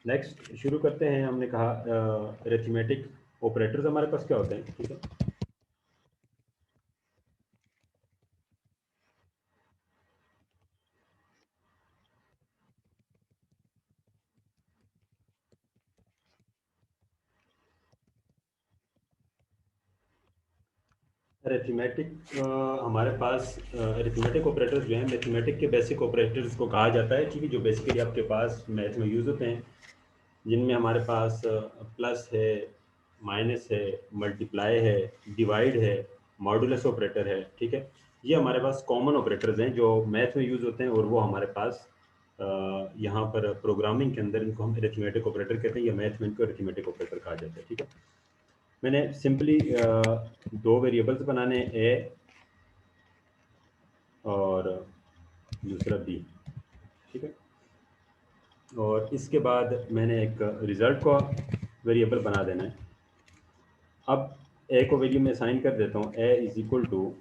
Next शुरू करते हैं। हमने कहा अरिथमेटिक ऑपरेटर्स हमारे पास क्या होते हैं, ठीक है। अरिथमेटिक हमारे पास अरिथमेटिक ऑपरेटर्स जो हैं मैथमेटिक के बेसिक ऑपरेटर्स को कहा जाता है, ठीक है, जो बेसिकली आपके पास मैथ में यूज़ होते हैं, जिनमें हमारे पास प्लस है, माइनस है, मल्टीप्लाई है, डिवाइड है, मॉडुलस ऑपरेटर है, ठीक है। ये हमारे पास कॉमन ऑपरेटर्स हैं जो मैथ में यूज़ होते हैं, और वो हमारे पास यहाँ पर प्रोग्रामिंग के अंदर इनको हम अरिथमेटिक ऑपरेटर कहते हैं, या मैथ में इनको अरिथमेटिक ऑपरेटर कहा जाता है, ठीक है। मैंने सिंपली दो वेरिएबल्स बनाने, ए और दूसरा बी, ठीक है। और इसके बाद मैंने एक रिज़ल्ट को वेरिएबल बना देना है। अब ए को वैल्यू में साइन कर देता हूँ, A is equal to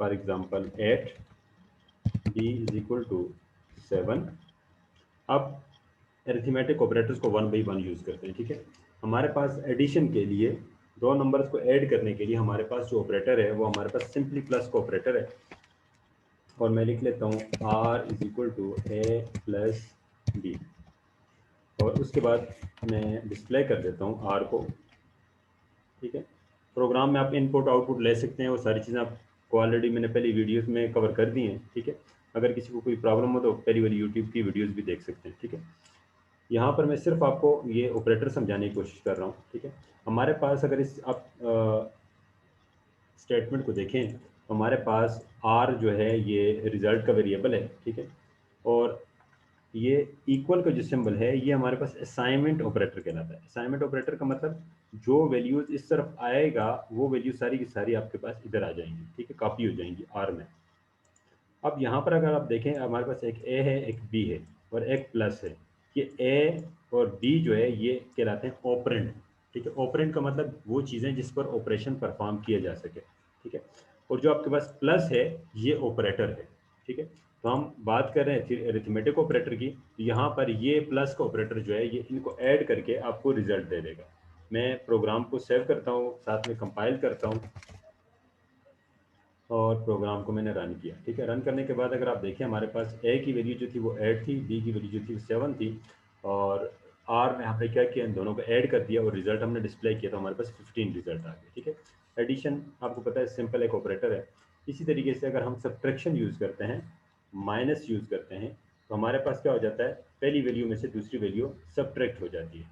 for example 8, B is equal to 7। अब अरिथमेटिक ऑपरेटर्स को 1 by 1 यूज़ करते हैं, ठीक है। हमारे पास एडिशन के लिए, दो नंबर्स को ऐड करने के लिए हमारे पास जो ऑपरेटर है वो हमारे पास सिंपली प्लस का ऑपरेटर है, और मैं लिख लेता हूँ R is equal to A plus B. और उसके बाद मैं डिस्प्ले कर देता हूँ आर को, ठीक है। प्रोग्राम में आप इनपुट आउटपुट ले सकते हैं, वो सारी चीज़ें आपको ऑलरेडी मैंने पहली वीडियोस में कवर कर दी हैं, ठीक है। अगर किसी को कोई प्रॉब्लम हो तो पहली वाली यूट्यूब की वीडियोस भी देख सकते हैं, ठीक है। यहाँ पर मैं सिर्फ आपको ये ऑपरेटर समझाने की कोशिश कर रहा हूँ, ठीक है। हमारे पास अगर इस आप स्टेटमेंट को देखें तो हमारे पास आर जो है ये रिजल्ट का वेरिएबल है, ठीक है। और ये इक्वल का जो सिंबल है ये हमारे पास असाइनमेंट ऑपरेटर कहलाता है। असाइनमेंट ऑपरेटर का मतलब जो वैल्यूज इस तरफ आएगा वो वैल्यू सारी की सारी आपके पास इधर आ जाएंगी, ठीक है, कॉपी हो जाएंगी आर में। अब यहाँ पर अगर आप देखें हमारे पास एक ए है, एक बी है और एक प्लस है। ये ए और बी जो है ये कहलाते हैं ऑपरेंड, ठीक है। ऑपरेंड का मतलब वो चीज़ें जिस पर ऑपरेशन परफॉर्म किया जा सके, ठीक है। और जो आपके पास प्लस है ये ऑपरेटर है, ठीक है। तो हम बात कर रहे हैं अरिथमेटिक ऑपरेटर की, तो यहाँ पर ये प्लस का ऑपरेटर जो है ये इनको ऐड करके आपको रिजल्ट दे देगा। मैं प्रोग्राम को सेव करता हूँ, साथ में कंपाइल करता हूँ, और प्रोग्राम को मैंने रन किया, ठीक है। रन करने के बाद अगर आप देखें हमारे पास ए की वैल्यू जो थी वो 8 थी, बी की वैल्यू जो थी वो 7 थी, और आर में हमने क्या किया, इन दोनों को ऐड कर दिया और रिजल्ट हमने डिस्प्ले किया, तो हमारे पास 15 रिजल्ट आ गए, ठीक है। एडिशन आपको पता है सिंपल एक ऑपरेटर है। इसी तरीके से अगर हम सब्ट्रैक्शन यूज़ करते हैं, माइनस यूज़ करते हैं, तो हमारे पास क्या हो जाता है, पहली वैल्यू में से दूसरी वैल्यू सब्ट्रैक्ट हो जाती है।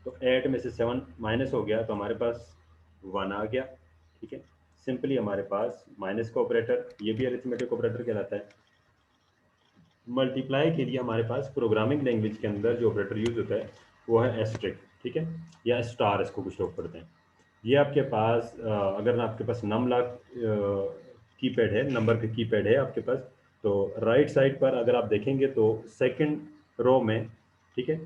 तो 8 में से 7 माइनस हो गया तो हमारे पास 1 आ गया, ठीक है। सिंपली हमारे पास माइनस का ऑपरेटर, ये भी अरिथमेटिक ऑपरेटर कहलाता है। मल्टीप्लाई के लिए हमारे पास प्रोग्रामिंग लैंग्वेज के अंदर जो ऑपरेटर यूज होता है वो है एस्ट्रिक, ठीक है, या स्टार इसको कुछ लोग पढ़ते हैं। ये आपके पास अगर आपके पास नमला कीपैड है, नंबर का कीपैड है आपके पास, तो राइट साइड पर अगर आप देखेंगे तो सेकंड रो में, ठीक है,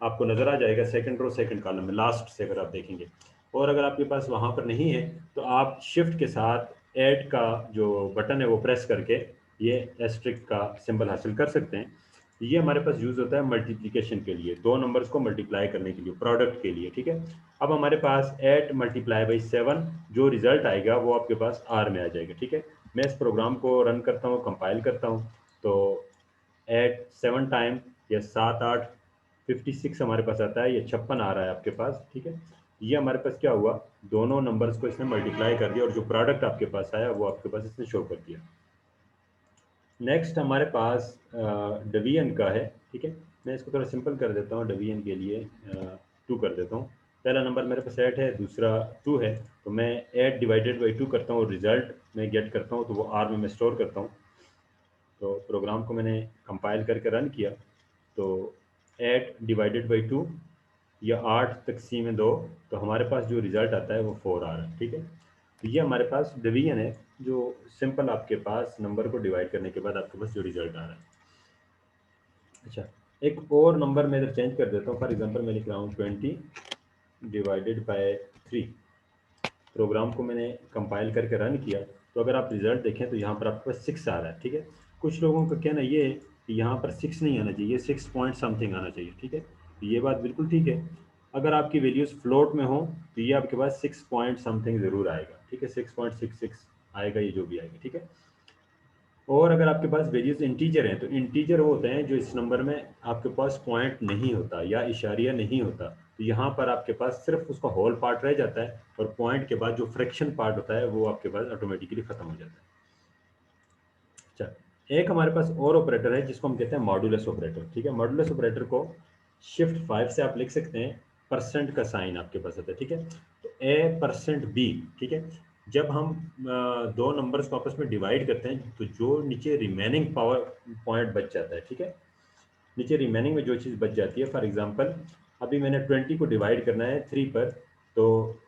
आपको नजर आ जाएगा सेकंड रो सेकंड कॉलम में लास्ट से अगर आप देखेंगे। और अगर आपके पास वहां पर नहीं है तो आप शिफ्ट के साथ ऐड का जो बटन है वो प्रेस करके ये एस्ट्रिक का सिंबल हासिल कर सकते हैं। ये हमारे पास यूज होता है मल्टीप्लिकेशन के लिए, दो नंबर्स को मल्टीप्लाई करने के लिए, प्रोडक्ट के लिए, ठीक है। अब हमारे पास 8 मल्टीप्लाई बाई 7 जो रिजल्ट आएगा वो आपके पास आर में आ जाएगा, ठीक है। मैं इस प्रोग्राम को रन करता हूँ, कंपाइल करता हूँ, तो 8 7 टाइम या 7 8 56 हमारे पास आता है, ये 56 आ रहा है आपके पास, ठीक है। ये हमारे पास क्या हुआ, दोनों नंबर्स को इसने मल्टीप्लाई कर दिया और जो प्रोडक्ट आपके पास आया वो आपके पास इसने शो कर दिया। नेक्स्ट हमारे पास डिवीजन का है, ठीक है। मैं इसको थोड़ा सिंपल कर देता हूँ, डिवीजन के लिए 2 कर देता हूँ। पहला नंबर मेरे पास 8 है, दूसरा 2 है, तो मैं 8 डिवाइडेड बाई 2 करता हूँ, रिजल्ट मैं गेट करता हूँ, तो वो आर में मैं स्टोर करता हूँ। तो प्रोग्राम को मैंने कंपाइल करके रन किया, तो 8 डिवाइडेड बाई 2 या 8 तकसीम 2, तो हमारे पास जो रिजल्ट आता है वो 4 आ रहा है, ठीक है। तो ये हमारे पास डिवीजन है, जो सिंपल आपके पास नंबर को डिवाइड करने के बाद आपके पास जो रिजल्ट आ रहा है। अच्छा, एक और नंबर मैं इधर चेंज कर देता हूँ, फॉर एग्जांपल मैं लिख रहा हूँ 20 डिवाइडेड बाय 3। प्रोग्राम को मैंने कंपाइल करके रन किया, तो अगर आप रिजल्ट देखें तो यहाँ पर आपके पास 6 आ रहा है, ठीक है। कुछ लोगों का कहना ये है कि यहाँ पर 6 नहीं आना चाहिए, 6 पॉइंट समथिंग आना चाहिए, ठीक है। तो ये बात बिल्कुल ठीक है। अगर आपकी वैल्यूज फ्लोट में हो तो ये आपके पास 6 पॉइंट समथिंग ज़रूर आएगा, ठीक है, 6.66 आएगा, ये जो भी आएगा, ठीक है। और अगर आपके पास वैल्यूज इंटीजर हैं तो इंटीजर वो होते हैं जो इस नंबर में आपके पास पॉइंट नहीं होता या इशारिया नहीं होता, तो यहाँ पर आपके पास सिर्फ उसका होल पार्ट रह जाता है और पॉइंट के बाद जो फ्रैक्शन पार्ट होता है वो आपके पास ऑटोमेटिकली खत्म हो जाता है। अच्छा, एक हमारे पास और ऑपरेटर है जिसको हम कहते हैं मॉडुलस ऑपरेटर, ठीक है। मॉडुलस ऑपरेटर को शिफ्ट 5 से आप लिख सकते हैं, परसेंट का साइन आपके पास आता है, ठीक है। तो a%b, ठीक है। जब हम दो नंबर्स को आपस में डिवाइड करते हैं तो जो नीचे रिमेनिंग पावर पॉइंट बच जाता है, ठीक है, नीचे रिमेनिंग में जो चीज़ बच जाती है, फॉर एग्जांपल अभी मैंने 20 को डिवाइड करना है 3 पर, तो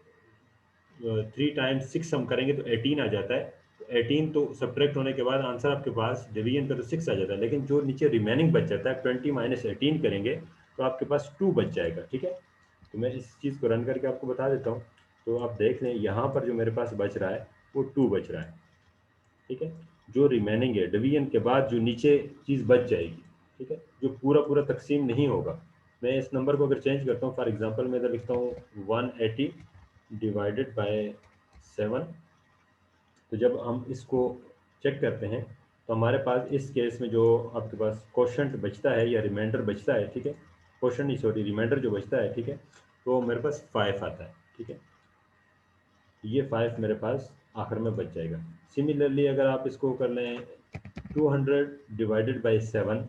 3 टाइम्स 6 हम करेंगे तो 18 आ जाता है। 18 तो सब्ट्रैक्ट होने के बाद आंसर आपके पास डिवीजन कर तो 6 आ जाता है, लेकिन जो नीचे रिमेनिंग बच जाता है 20 माइनस 18 करेंगे तो आपके पास 2 बच जाएगा, ठीक है। तो मैं इस चीज़ को रन करके आपको बता देता हूँ। तो आप देख लें यहाँ पर जो मेरे पास बच रहा है वो 2 बच रहा है, ठीक है। जो रिमेनिंग है डिवीजन के बाद जो नीचे चीज़ बच जाएगी, ठीक है, जो पूरा पूरा तकसीम नहीं होगा। मैं इस नंबर को अगर चेंज करता हूँ, फॉर एग्जांपल मैं इधर लिखता हूँ 180 डिवाइडेड बाय 7। तो जब हम इसको चेक करते हैं तो हमारे पास इस केस में जो आपके पास क्वोशंट बचता है या रिमाइंडर बचता है, ठीक है, क्वोशंट नहीं सॉरी रिमाइंडर जो बचता है, ठीक है, तो मेरे पास 5 आता है, ठीक है। ये 5 मेरे पास आखिर में बच जाएगा। सिमिलरली अगर आप इसको कर लें 200 डिवाइडेड बाई 7,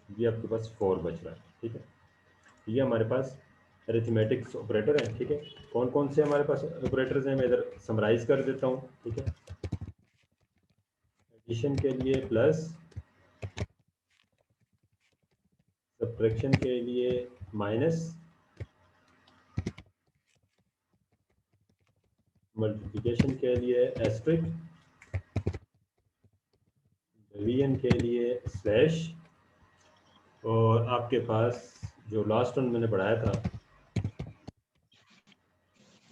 ये आपके पास 4 बच रहा है, ठीक है। ये हमारे पास अरिथमेटिक्स ऑपरेटर हैं, ठीक है। कौन कौन से हमारे पास ऑपरेटर्स हैं मैं इधर समराइज कर देता हूँ, ठीक है। एडिशन के लिए प्लस, सब्ट्रैक्शन के लिए माइनस, मल्टीप्लिकेशन के लिए एस्ट्रिक, डिवीजन के लिए स्लैश, और आपके पास जो लास्ट वन मैंने पढ़ाया था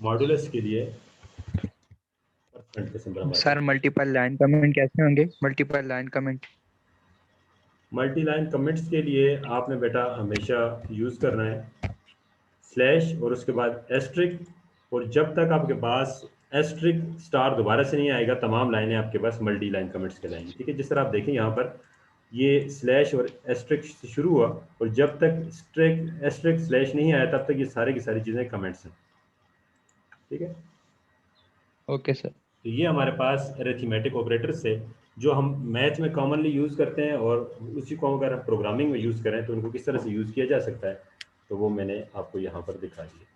मॉडुलस के लिए परसेंट के सिंबल हमारे सर पास। मल्टीपल लाइन कमेंट कैसे होंगे? Multiple line comment multi line comments के लिए आपने बेटा हमेशा यूज़ करना है स्लैश और उसके बाद एस्ट्रिक, और जब तक आपके पास एस्ट्रिक स्टार दोबारा से नहीं आएगा तमाम लाइनें आपके पास मल्टी लाइन कमेंट्स कहलाएंगी, ठीक है। जिस तरह आप देखें यहाँ पर ये स्लैश और एस्ट्रिक से शुरू हुआ और जब तक स्ट्रिक एस्ट्रिक स्लैश नहीं आया तब तक ये सारे की सारी चीज़ें कमेंट्स हैं, ठीक है। Okay sir. तो ये हमारे पास अरिथमेटिक ऑपरेटर्स है जो हम मैथ में कॉमनली यूज़ करते हैं, और उसी को अगर हम प्रोग्रामिंग में यूज़ करें तो उनको किस तरह से यूज़ किया जा सकता है तो वो मैंने आपको यहाँ पर दिखा दिया।